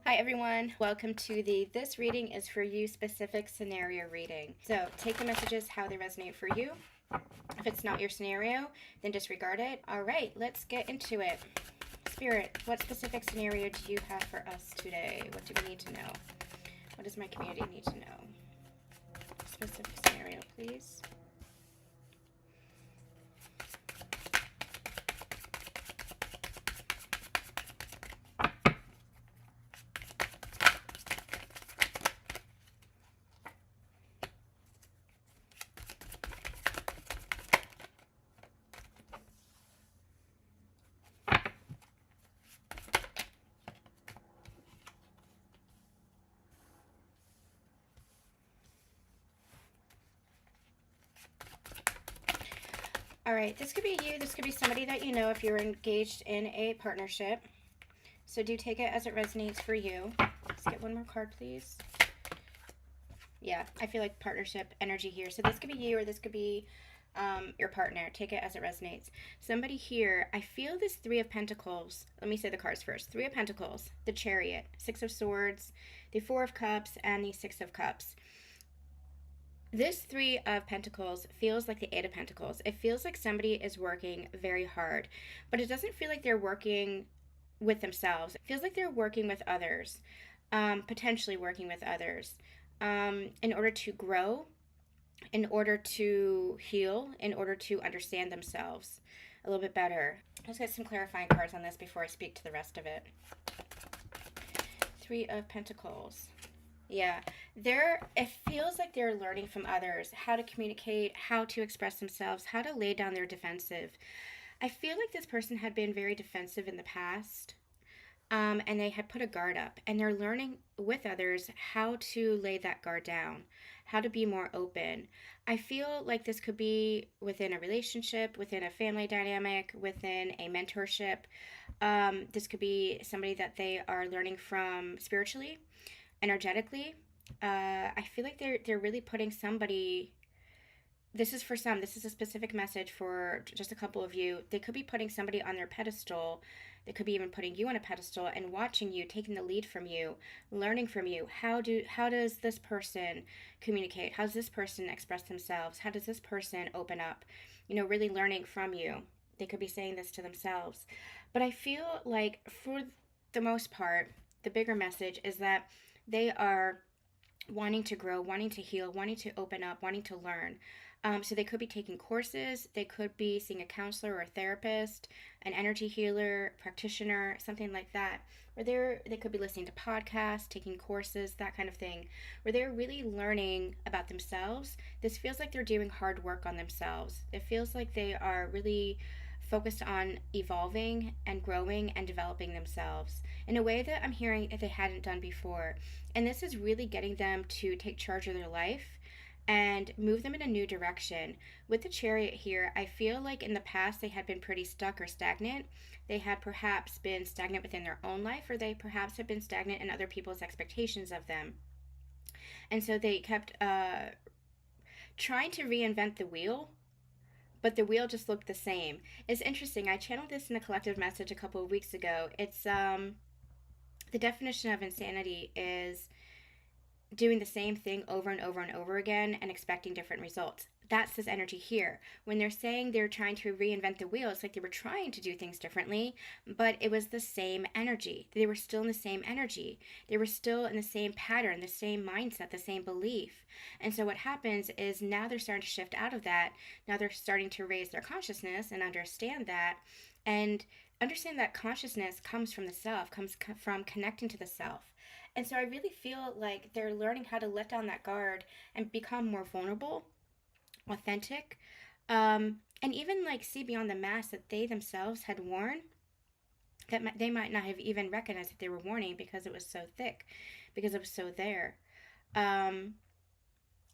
Hi everyone, welcome to the This Reading is for You specific scenario reading. So take the messages how they resonate for you. If it's not your scenario, then disregard it. All right, let's get into it. Spirit, what specific scenario do you have for us today? What do we need to know? What does my community need to know? Specific scenario, please. All right, this could be you. This could be somebody that you know if you're engaged in a partnership. So do take it as it resonates for you. Let's get one more card, please. Yeah, I feel like partnership energy here. So this could be you or this could be your partner. Take it as it resonates. Somebody here, I feel this Three of Pentacles. Let me say the cards first. Three of Pentacles, the Chariot, Six of Swords, the Four of Cups, and the Six of Cups. This Three of Pentacles feels like the Eight of Pentacles. It feels like somebody is working very hard, but it doesn't feel like they're working with themselves. It feels like they're working with others, potentially working with others, in order to grow, in order to heal, in order to understand themselves a little bit better. Let's get some clarifying cards on this before I speak to the rest of it. Three of Pentacles. Yeah, it feels like they're learning from others how to communicate, how to express themselves, how to lay down their defensive. I feel like this person had been very defensive in the past, and they had put a guard up, and they're learning with others how to lay that guard down, how to be more open. I feel like this could be within a relationship, within a family dynamic, within a mentorship. This could be somebody that they are learning from spiritually, energetically. I feel like they're really putting somebody. This is for some. This is a specific message for just a couple of you. They could be putting somebody on their pedestal. They could be even putting you on a pedestal and watching you, taking the lead from you, learning from you. How does this person communicate? How does this person express themselves? How does this person open up? Really learning from you. They could be saying this to themselves. But I feel like for the most part, the bigger message is that they are wanting to grow, wanting to heal, wanting to open up, wanting to learn. So they could be taking courses, they could be seeing a counselor or a therapist, an energy healer, practitioner, something like that. Or they could be listening to podcasts, taking courses, that kind of thing, where they're really learning about themselves. This feels like they're doing hard work on themselves. It feels like they are really focused on evolving and growing and developing themselves in a way that I'm hearing that they hadn't done before. And this is really getting them to take charge of their life and move them in a new direction. With the Chariot here, I feel like in the past they had been pretty stuck or stagnant. They had perhaps been stagnant within their own life, or they perhaps had been stagnant in other people's expectations of them. And so they kept trying to reinvent the wheel, but the wheel just looked the same. It's interesting. I channeled this in a collective message a couple of weeks ago. It's the definition of insanity is doing the same thing over and over and over again and expecting different results. That's this energy here. When they're saying they're trying to reinvent the wheel, it's like they were trying to do things differently, but it was the same energy. They were still in the same energy. They were still in the same pattern, the same mindset, the same belief. And so what happens is now they're starting to shift out of that. Now they're starting to raise their consciousness and understand that. And understand that consciousness comes from the self, comes from connecting to the self. And so I really feel like they're learning how to let down that guard and become more vulnerable, authentic, and even like see beyond the mask that they themselves had worn that they might not have even recognized that they were wearing because it was so thick, because it was so there. Um,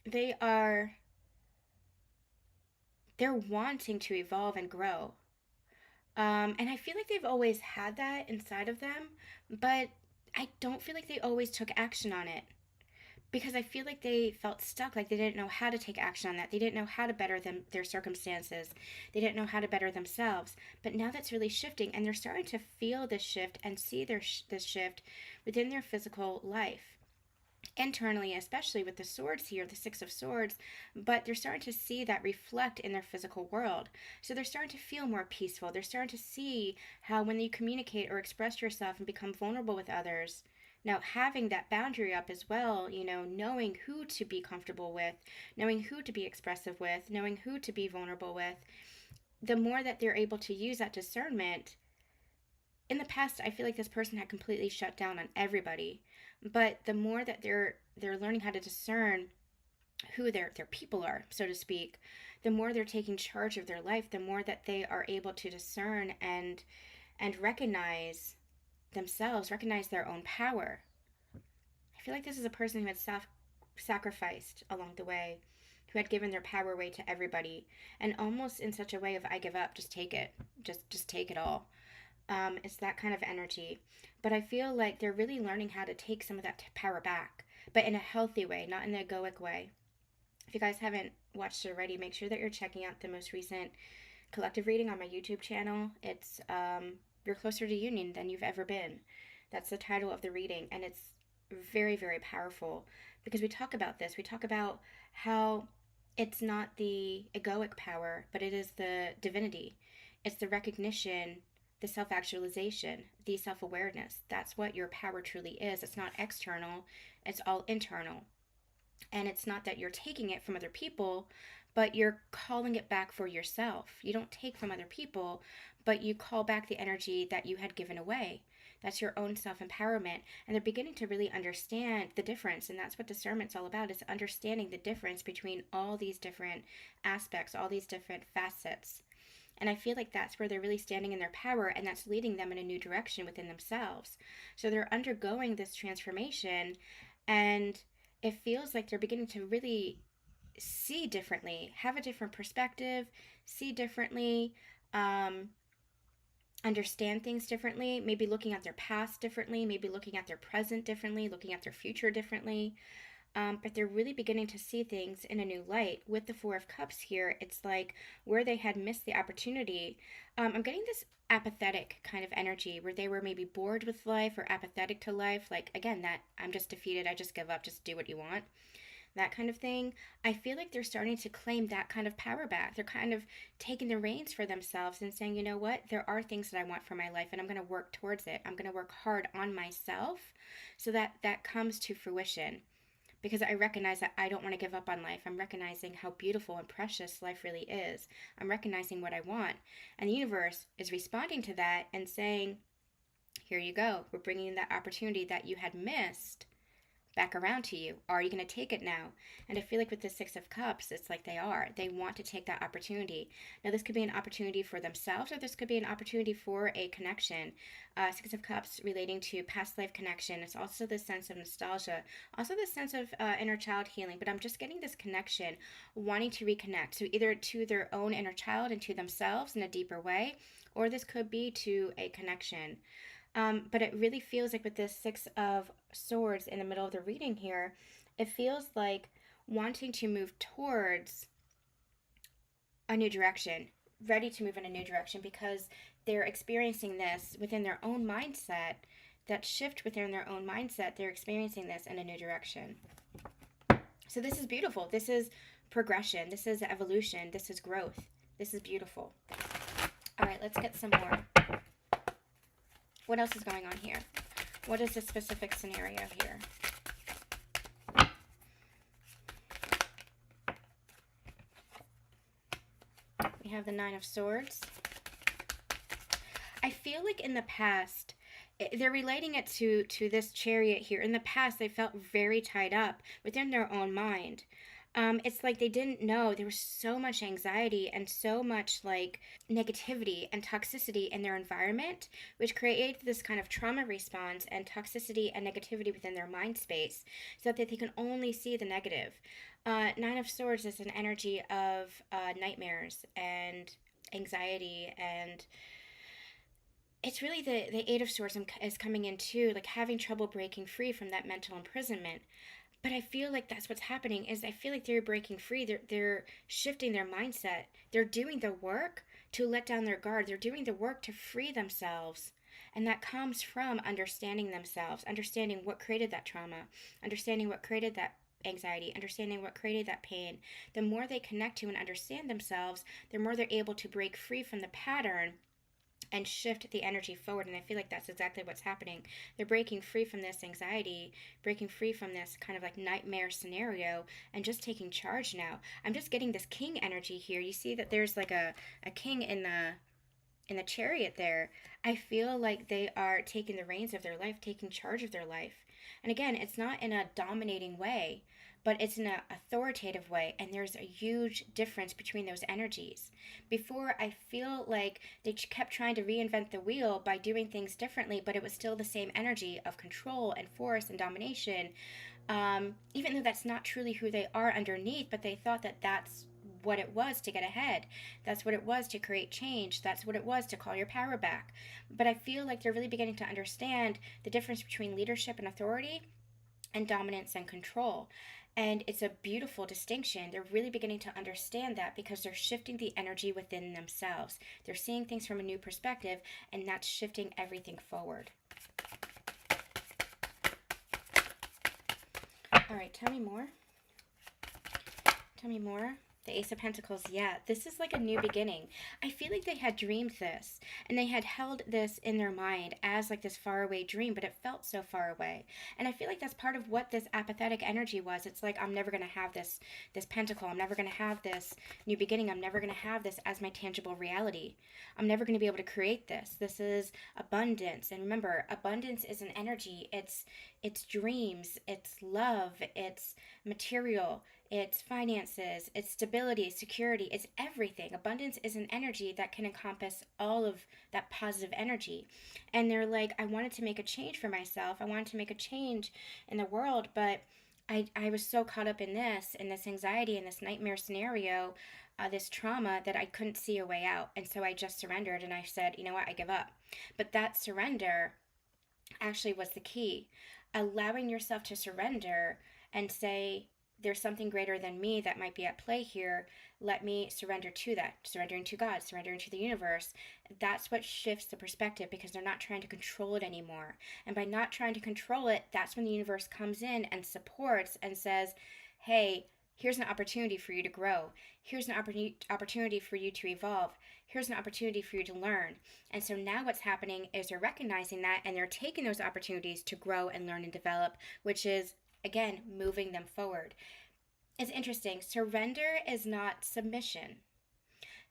they are they're wanting to evolve and grow. And I feel like they've always had that inside of them, but I don't feel like they always took action on it. because I feel like they felt stuck, like they didn't know how to take action on that. They didn't know how to better their circumstances. They didn't know how to better themselves. But now that's really shifting, and they're starting to feel this shift and see this shift within their physical life. Internally, especially with the swords here, the Six of Swords, but they're starting to see that reflect in their physical world. So they're starting to feel more peaceful. They're starting to see how when you communicate or express yourself and become vulnerable with others, now having that boundary up as well, knowing who to be comfortable with, knowing who to be expressive with, knowing who to be vulnerable with, the more that they're able to use that discernment. In the past, I feel like this person had completely shut down on everybody, but the more that they're learning how to discern who their people are, so to speak, the more they're taking charge of their life, the more that they are able to discern and recognize themselves, recognize their own power. I feel like this is a person who had sacrificed along the way, who had given their power away to everybody, and almost in such a way of, I give up, just take it, just take it all. It's that kind of energy. But I feel like they're really learning how to take some of that power back, but in a healthy way, not in the egoic way. If you guys haven't watched it already, make sure that you're checking out the most recent collective reading on my YouTube channel. It's You're Closer to Union Than You've Ever Been. That's the title of the reading, and it's very, very powerful because we talk about this. We talk about how it's not the egoic power, but it is the divinity. It's the recognition, the self-actualization, the self-awareness. That's what your power truly is. It's not external, it's all internal. And it's not that you're taking it from other people, but you're calling it back for yourself. You don't take from other people, but you call back the energy that you had given away. That's your own self-empowerment. And they're beginning to really understand the difference. And that's what discernment's all about, is understanding the difference between all these different aspects, all these different facets. And I feel like that's where they're really standing in their power, and that's leading them in a new direction within themselves. So they're undergoing this transformation, and it feels like they're beginning to really see differently, have a different perspective, see differently, understand things differently, maybe looking at their past differently, maybe looking at their present differently, looking at their future differently. But they're really beginning to see things in a new light. With the Four of Cups here, it's like where they had missed the opportunity. I'm getting this apathetic kind of energy where they were maybe bored with life or apathetic to life. Like, again, that I'm just defeated, I just give up, just do what you want. That kind of thing. I feel like they're starting to claim that kind of power back. They're kind of taking the reins for themselves and saying, you know what, there are things that I want for my life, and I'm going to work towards it. I'm going to work hard on myself so that that comes to fruition, because I recognize that I don't want to give up on life. I'm recognizing how beautiful and precious life really is. I'm recognizing what I want. And the universe is responding to that and saying, here you go. We're bringing that opportunity that you had missed back around to you. Are you going to take it now? And I feel like with the Six of Cups, it's like they are. They want to take that opportunity. Now, this could be an opportunity for themselves, or this could be an opportunity for a connection. Six of Cups relating to past life connection. It's also this sense of nostalgia, also this sense of inner child healing. But I'm just getting this connection, wanting to reconnect. So either to their own inner child and to themselves in a deeper way, or this could be to a connection. But it really feels like with this Six of Swords in the middle of the reading here, it feels like wanting to move towards a new direction, ready to move in a new direction, because they're experiencing this within their own mindset, that shift within their own mindset, they're experiencing this in a new direction. So this is beautiful. This is progression. This is evolution. This is growth. This is beautiful. All right, let's get some more. What else is going on here? What is the specific scenario here? We have the Nine of Swords. I feel like in the past, they're relating it to this Chariot here. In the past, they felt very tied up within their own mind. It's like they didn't know. There was so much anxiety and so much like negativity and toxicity in their environment, which created this kind of trauma response and toxicity and negativity within their mind space, so that they can only see the negative. Nine of Swords is an energy of nightmares and anxiety, and it's really the Eight of Swords is coming in too, like having trouble breaking free from that mental imprisonment. But I feel like that's what's happening is I feel like they're breaking free. They're shifting their mindset. They're doing the work to let down their guard. They're doing the work to free themselves. And that comes from understanding themselves, understanding what created that trauma, understanding what created that anxiety, understanding what created that pain. The more they connect to and understand themselves, the more they're able to break free from the pattern and shift the energy forward. And I feel like that's exactly what's happening. They're breaking free from this anxiety, breaking free from this kind of like nightmare scenario, and just taking charge now. I'm just getting this king energy here. You see that there's like a king in the chariot there. I feel like they are taking the reins of their life, taking charge of their life. And again, it's not in a dominating way, but it's in an authoritative way. And there's a huge difference between those energies. Before, I feel like they kept trying to reinvent the wheel by doing things differently, but it was still the same energy of control and force and domination. Even though that's not truly who they are underneath, but they thought that that's what it was to get ahead. That's what it was to create change. That's what it was to call your power back. But I feel like they're really beginning to understand the difference between leadership and authority and dominance and control. And it's a beautiful distinction. They're really beginning to understand that because they're shifting the energy within themselves. They're seeing things from a new perspective, and that's shifting everything forward. All right, tell me more. Tell me more. The Ace of Pentacles, yeah, this is like a new beginning. I feel like they had dreamed this, and they had held this in their mind as like this faraway dream, but it felt so far away. And I feel like that's part of what this apathetic energy was. It's like, I'm never going to have this pentacle. I'm never going to have this new beginning. I'm never going to have this as my tangible reality. I'm never going to be able to create this. This is abundance. And remember, abundance is an energy. It's dreams, it's love, it's material, it's finances, it's stability, security, it's everything. Abundance is an energy that can encompass all of that positive energy. And they're like, I wanted to make a change for myself. I wanted to make a change in the world, but I was so caught up in this anxiety, in this nightmare scenario, this trauma, that I couldn't see a way out. And so I just surrendered and I said, you know what, I give up. But that surrender actually was the key. Allowing yourself to surrender and say, there's something greater than me that might be at play here. Let me surrender to that. Surrendering to God, surrendering to the universe. That's what shifts the perspective, because they're not trying to control it anymore. And by not trying to control it, that's when the universe comes in and supports and says, hey, here's an opportunity for you to grow. Here's an opportunity for you to evolve. Here's an opportunity for you to learn. And so now what's happening is they're recognizing that, and they're taking those opportunities to grow and learn and develop, which is, again, moving them forward. It's interesting. Surrender is not submission.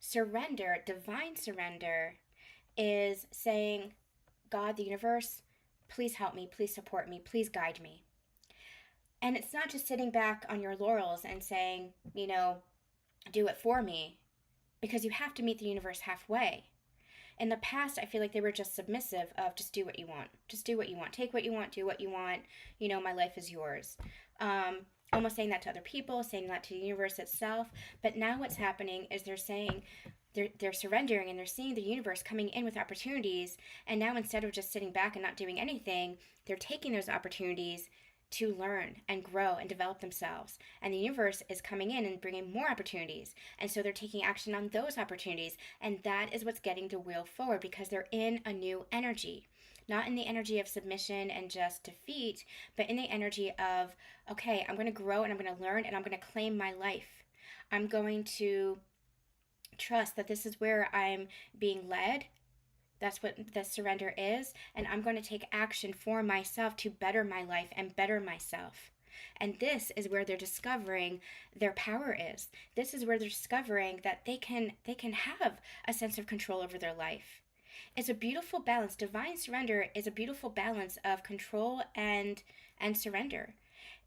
Surrender, divine surrender, is saying, God, the universe, please help me, please support me, please guide me. And it's not just sitting back on your laurels and saying, do it for me, because you have to meet the universe halfway. In the past, I feel like they were just submissive of just do what you want. Just do what you want. Take what you want. Do what you want. My life is yours. Almost saying that to other people, saying that to the universe itself. But now what's happening is they're saying, they're surrendering, and they're seeing the universe coming in with opportunities. And now instead of just sitting back and not doing anything, they're taking those opportunities to learn and grow and develop themselves. And the universe is coming in and bringing more opportunities. And so they're taking action on those opportunities. And that is what's getting the wheel forward, because they're in a new energy. Not in the energy of submission and just defeat, but in the energy of, okay, I'm going to grow and I'm going to learn and I'm going to claim my life. I'm going to trust that this is where I'm being led. That's what the surrender is. And I'm going to take action for myself to better my life and better myself. And this is where they're discovering their power is. This is where they're discovering that they can have a sense of control over their life. It's a beautiful balance. Divine surrender is a beautiful balance of control and surrender.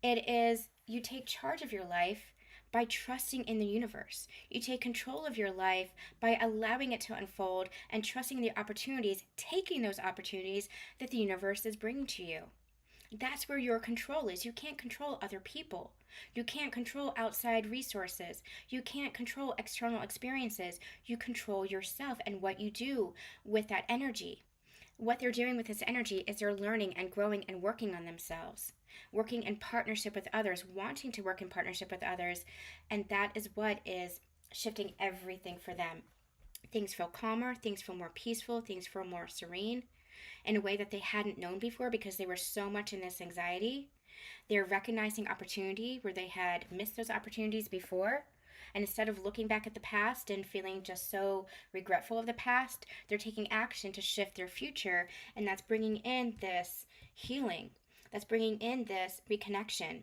It is, you take charge of your life by trusting in the universe. You take control of your life by allowing it to unfold and trusting the opportunities, taking those opportunities that the universe is bringing to you. That's where your control is. You can't control other people. You can't control outside resources. You can't control external experiences. You control yourself and what you do with that energy. what they're doing with this energy is they're learning and growing and working on themselves, working in partnership with others, wanting to work in partnership with others. And that is what is shifting everything for them. Things feel calmer, things feel more peaceful, things feel more serene in a way that they hadn't known before because they were so much in this anxiety. They're recognizing opportunity where they had missed those opportunities before. And instead of looking back at the past and feeling just so regretful of the past, they're taking action to shift their future. And that's bringing in this healing. That's bringing in this reconnection.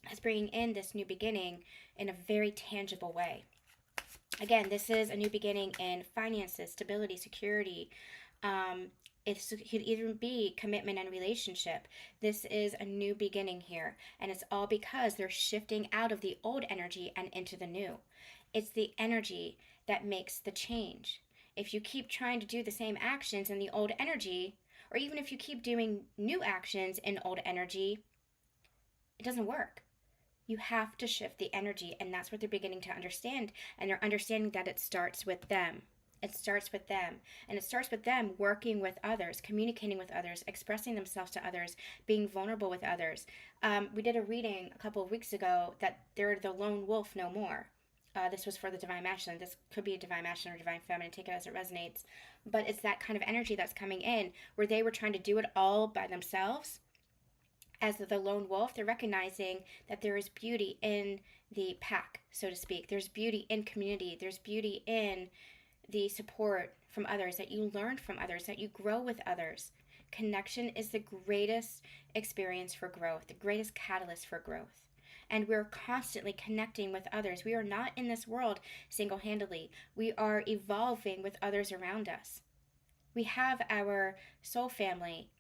That's bringing in this new beginning in a very tangible way. Again, this is a new beginning in finances, stability, security. It could even be commitment and relationship. This is a new beginning here. And it's all because they're shifting out of the old energy and into the new. It's the energy that makes the change. If you keep trying to do the same actions in the old energy, or even if you keep doing new actions in old energy, it doesn't work. You have to shift the energy, and that's what they're beginning to understand. And they're understanding that it starts with them. It starts with them. And it starts with them working with others, communicating with others, expressing themselves to others, being vulnerable with others. We did a reading a couple of weeks ago that they're the lone wolf no more. This was for the divine masculine. This could be a divine masculine or divine feminine. Take it as it resonates. But it's that kind of energy that's coming in where they were trying to do it all by themselves. As the lone wolf, they're recognizing that there is beauty in the pack, so to speak. There's beauty in community. There's beauty in the support from others, that you learn from others, that you grow with others. Connection is the greatest experience for growth, the greatest catalyst for growth. And we're constantly connecting with others. We are not in this world single-handedly. We are evolving with others around us. We have our soul family.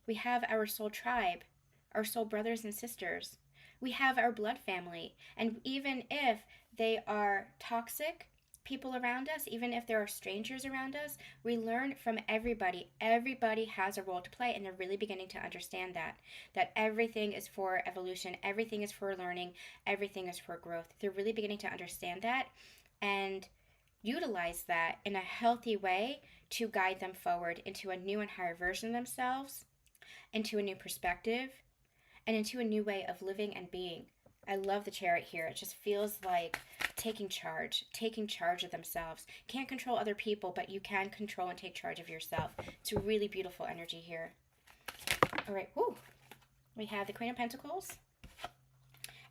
We have our soul tribe, our soul brothers and sisters. We have our blood family. And even if they are toxic people around us, even if there are strangers around us, we learn from everybody. Everybody has a role to play, and they're really beginning to understand that everything is for evolution, everything is for learning, everything is for growth. They're really beginning to understand that and utilize that in a healthy way to guide them forward into a new and higher version of themselves, into a new perspective, and into a new way of living and being. I love the chariot here. It just feels like taking charge of themselves. Can't control other people, but you can control and take charge of yourself. It's a really beautiful energy here. All right, woo. We have the Queen of Pentacles.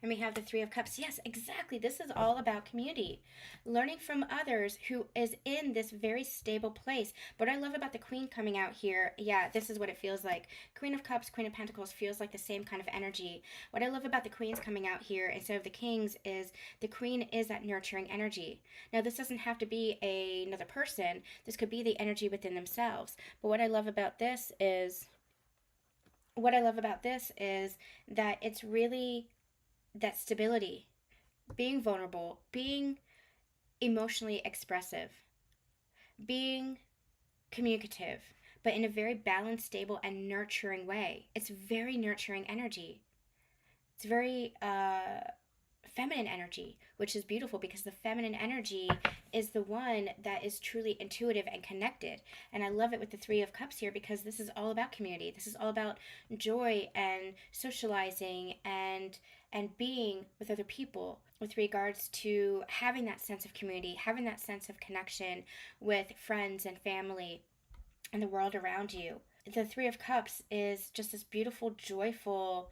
And we have the Three of Cups. Yes, exactly. This is all about community. Learning from others who is in this very stable place. What I love about the Queen coming out here, yeah, this is what it feels like. Queen of Cups, Queen of Pentacles feels like the same kind of energy. What I love about the Queens coming out here instead of the Kings is the Queen is that nurturing energy. Now, this doesn't have to be another person. This could be the energy within themselves. But what I love about this is that it's really that stability, being vulnerable, being emotionally expressive, being communicative, but in a very balanced, stable, and nurturing way. It's very nurturing energy. It's very feminine energy, which is beautiful because the feminine energy is the one that is truly intuitive and connected. And I love it with the Three of Cups here because this is all about community. This is all about joy and socializing and being with other people with regards to having that sense of community, having that sense of connection with friends and family and the world around you. The Three of Cups is just this beautiful, joyful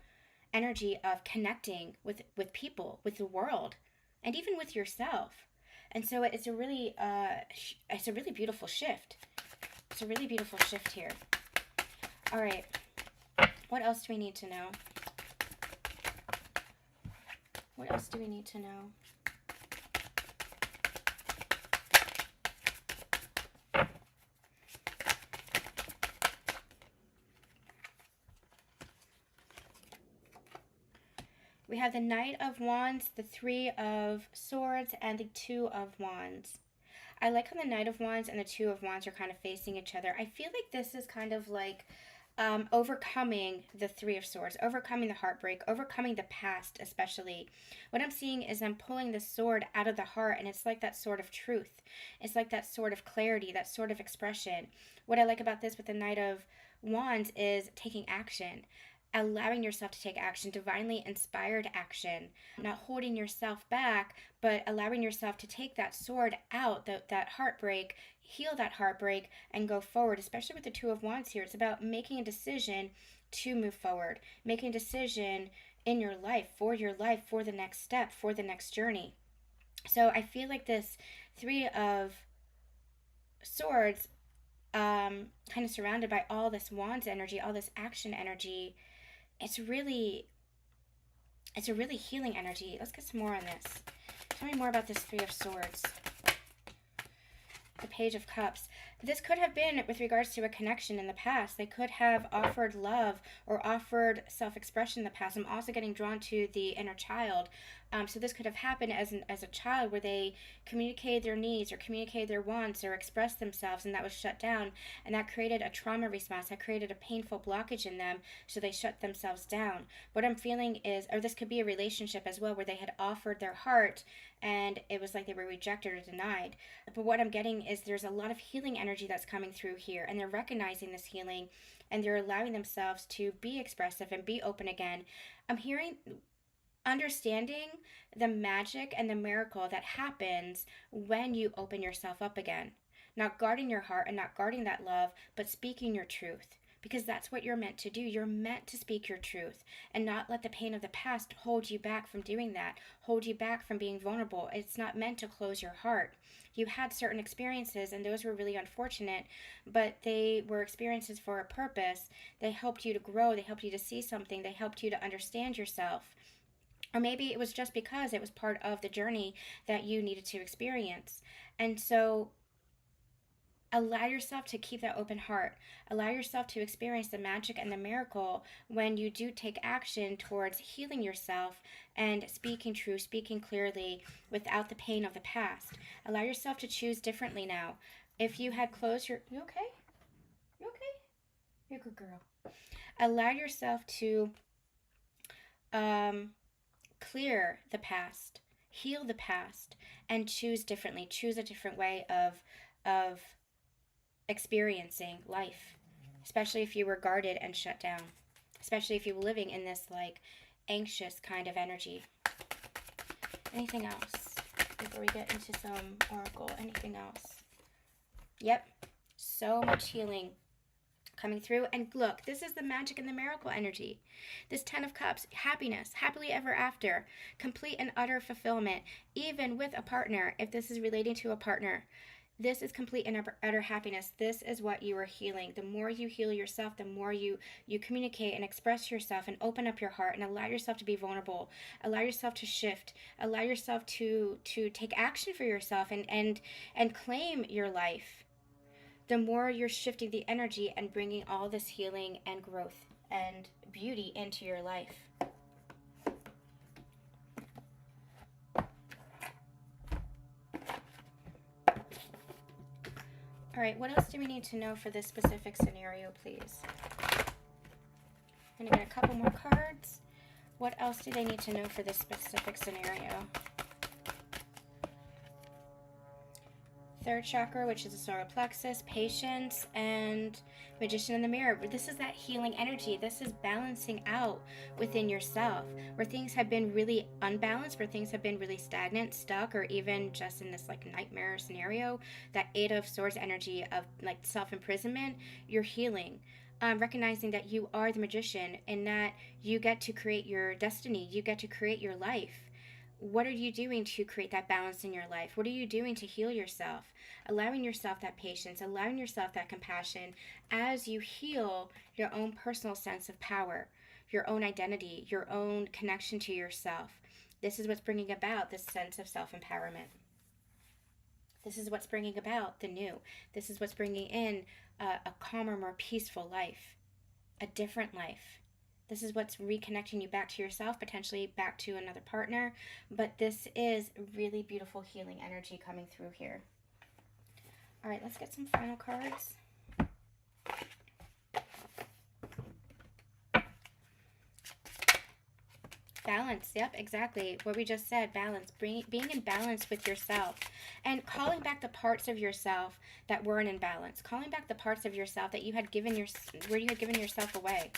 energy of connecting with people, with the world, and even with yourself. And so it's a really beautiful shift. It's a really beautiful shift here. All right, what else do we need to know? What else do we need to know? We have the Knight of Wands, the Three of Swords, and the Two of Wands. I like how the Knight of Wands and the Two of Wands are kind of facing each other. I feel like this is kind of like overcoming the Three of Swords, overcoming the heartbreak, overcoming the past especially. What I'm seeing is I'm pulling the sword out of the heart, and it's like that sword of truth. It's like that sword of clarity, that sword of expression. What I like about this with the Knight of Wands is taking action, allowing yourself to take action, divinely inspired action, not holding yourself back, but allowing yourself to take that sword out, that heartbreak, heal that heartbreak, and go forward. Especially with the Two of Wands here, it's about making a decision to move forward, making a decision in your life, for the next step, for the next journey. So I feel like this Three of Swords, kind of surrounded by all this Wands energy, all this action energy, it's a really healing energy. Let's get some more on this. Tell me more about this Three of Swords. The Page of Cups. This could have been with regards to a connection in the past. They could have offered love or offered self-expression in the past. I'm also getting drawn to the inner child. So this could have happened as a child, where they communicated their needs or communicated their wants or expressed themselves, and that was shut down. And that created a trauma response. That created a painful blockage in them, so they shut themselves down. What I'm feeling is, or this could be a relationship as well, where they had offered their heart and it was like they were rejected or denied. But what I'm getting is there's a lot of healing energy that's coming through here, and they're recognizing this healing, and they're allowing themselves to be expressive and be open again. I'm hearing understanding the magic and the miracle that happens when you open yourself up again. Not guarding your heart and not guarding that love, but speaking your truth. Because that's what you're meant to do. You're meant to speak your truth and not let the pain of the past hold you back from doing that, hold you back from being vulnerable. It's not meant to close your heart. You had certain experiences, and those were really unfortunate, but they were experiences for a purpose. They helped you to grow. They helped you to see something. They helped you to understand yourself. Or maybe it was just because it was part of the journey that you needed to experience. And so allow yourself to keep that open heart. Allow yourself to experience the magic and the miracle when you do take action towards healing yourself and speaking true, speaking clearly without the pain of the past. Allow yourself to choose differently now. If you had closed your... You okay? You okay? You're a good girl. Allow yourself to clear the past, heal the past, and choose differently. Choose a different way of experiencing life, especially if you were guarded and shut down, especially if you were living in this like anxious kind of energy. Anything else before we get into some oracle? Anything else? Yep, so much healing coming through. And look, this is the magic and the miracle energy. This 10 of Cups, happiness, happily ever after, complete and utter fulfillment, even with a partner. If this is relating to a partner, this is complete and utter happiness. This is what you are healing. The more you heal yourself, the more you communicate and express yourself and open up your heart and allow yourself to be vulnerable. Allow yourself to shift. Allow yourself to take action for yourself and claim your life. The more you're shifting the energy and bringing all this healing and growth and beauty into your life. All right, what else do we need to know for this specific scenario, please? I'm going to get a couple more cards. What else do they need to know for this specific scenario? Third chakra, which is the solar plexus, patience, and Magician in the Mirror. But this is that healing energy. This is balancing out within yourself. Where things have been really unbalanced, where things have been really stagnant, stuck, or even just in this like nightmare scenario, that 8 of Swords energy of like self-imprisonment, you're healing. Recognizing that you are the magician and that you get to create your destiny. You get to create your life. What are you doing to create that balance in your life? What are you doing to heal yourself? Allowing yourself that patience, allowing yourself that compassion as you heal your own personal sense of power, your own identity, your own connection to yourself. This is what's bringing about this sense of self-empowerment. This is what's bringing about the new. This is what's bringing in a calmer, more peaceful life, a different life. This is what's reconnecting you back to yourself, potentially back to another partner. But this is really beautiful healing energy coming through here. All right, let's get some final cards. Balance. Yep, exactly. What we just said, balance. Being in balance with yourself and calling back the parts of yourself that weren't in balance. Calling back the parts of yourself that you had given where you had given yourself away.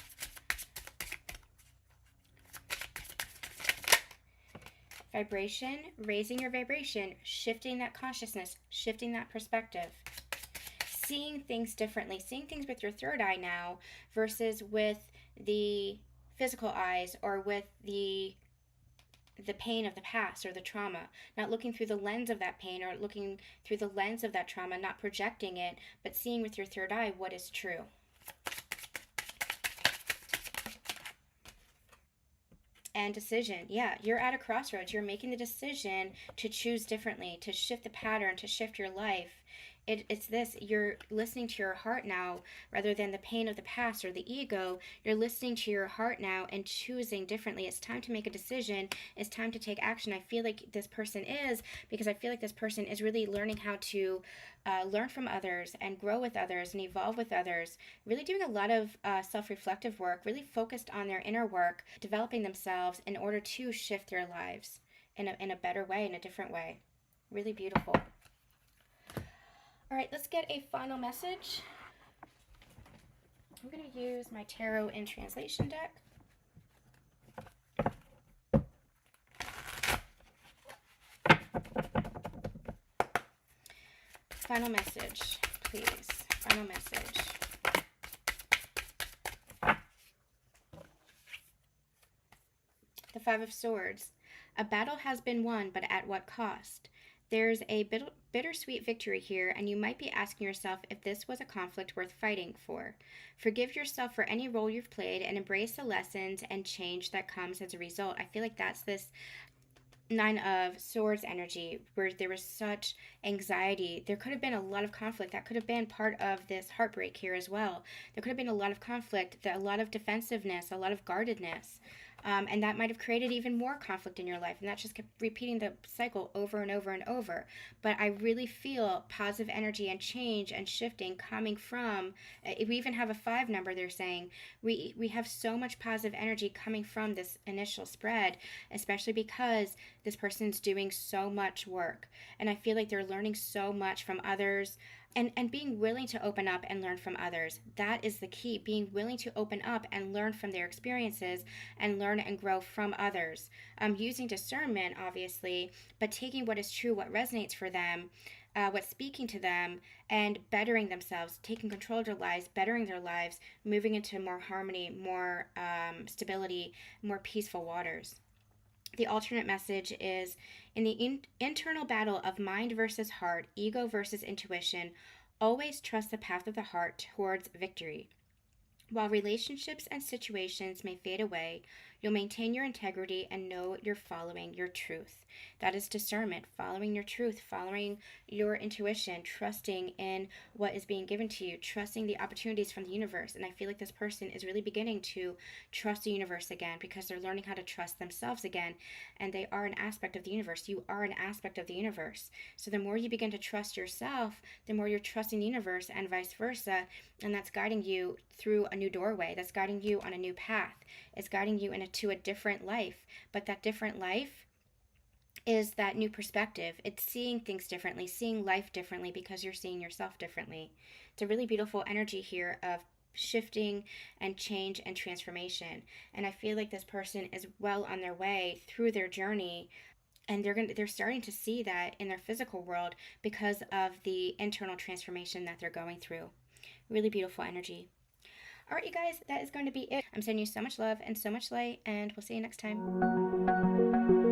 Vibration, raising your vibration, shifting that consciousness, shifting that perspective. Seeing things differently, seeing things with your third eye now versus with the physical eyes or with the pain of the past or the trauma, not looking through the lens of that pain or looking through the lens of that trauma, not projecting it, but seeing with your third eye what is true. And decision. Yeah, you're at a crossroads. You're making the decision to choose differently, to shift the pattern, to shift your life. It's this, you're listening to your heart now rather than the pain of the past or the ego. You're listening to your heart now and choosing differently. It's time to make a decision. It's time to take action. I feel like this person is, because I feel like this person is really learning how to learn from others and grow with others and evolve with others. Really doing a lot of self-reflective work, really focused on their inner work, developing themselves in order to shift their lives in a better way, in a different way. Really beautiful. All right, let's get a final message. I'm going to use my tarot in translation deck. Final message, please. Final message. The Five of Swords. A battle has been won, but at what cost? There's a bittersweet victory here, and you might be asking yourself if this was a conflict worth fighting for. Forgive yourself for any role you've played and embrace the lessons and change that comes as a result. I feel like that's this Nine of Swords energy where there was such anxiety. There could have been a lot of conflict. That could have been part of this heartbreak here as well. There could have been a lot of conflict, a lot of defensiveness, a lot of guardedness. And that might have created even more conflict in your life. And that just kept repeating the cycle over and over and over. But I really feel positive energy and change and shifting coming from, we even have a 5 number, they're saying. We have so much positive energy coming from this initial spread, especially because this person's doing so much work. And I feel like they're learning so much from others. And being willing to open up and learn from others. That is the key. Being willing to open up and learn from their experiences and learn and grow from others. Using discernment, obviously, but taking what is true, what resonates for them, what's speaking to them, and bettering themselves, taking control of their lives, bettering their lives, moving into more harmony, more stability, more peaceful waters. The alternate message is, in the internal battle of mind versus heart, ego versus intuition, always trust the path of the heart towards victory. While relationships and situations may fade away, you'll maintain your integrity and know you're following your truth. That is discernment, following your truth, following your intuition, trusting in what is being given to you, trusting the opportunities from the universe. And I feel like this person is really beginning to trust the universe again because they're learning how to trust themselves again. And they are an aspect of the universe. You are an aspect of the universe. So the more you begin to trust yourself, the more you're trusting the universe and vice versa. And that's guiding you through a new doorway. That's guiding you on a new path. It's guiding you into a different life. But that different life is that new perspective. It's seeing things differently, seeing life differently because you're seeing yourself differently. It's a really beautiful energy here of shifting and change and transformation. And I feel like this person is well on their way through their journey, and they're starting to see that in their physical world because of the internal transformation that they're going through. Really beautiful energy. All right, you guys, that is going to be it. I'm sending you so much love and so much light, and we'll see you next time.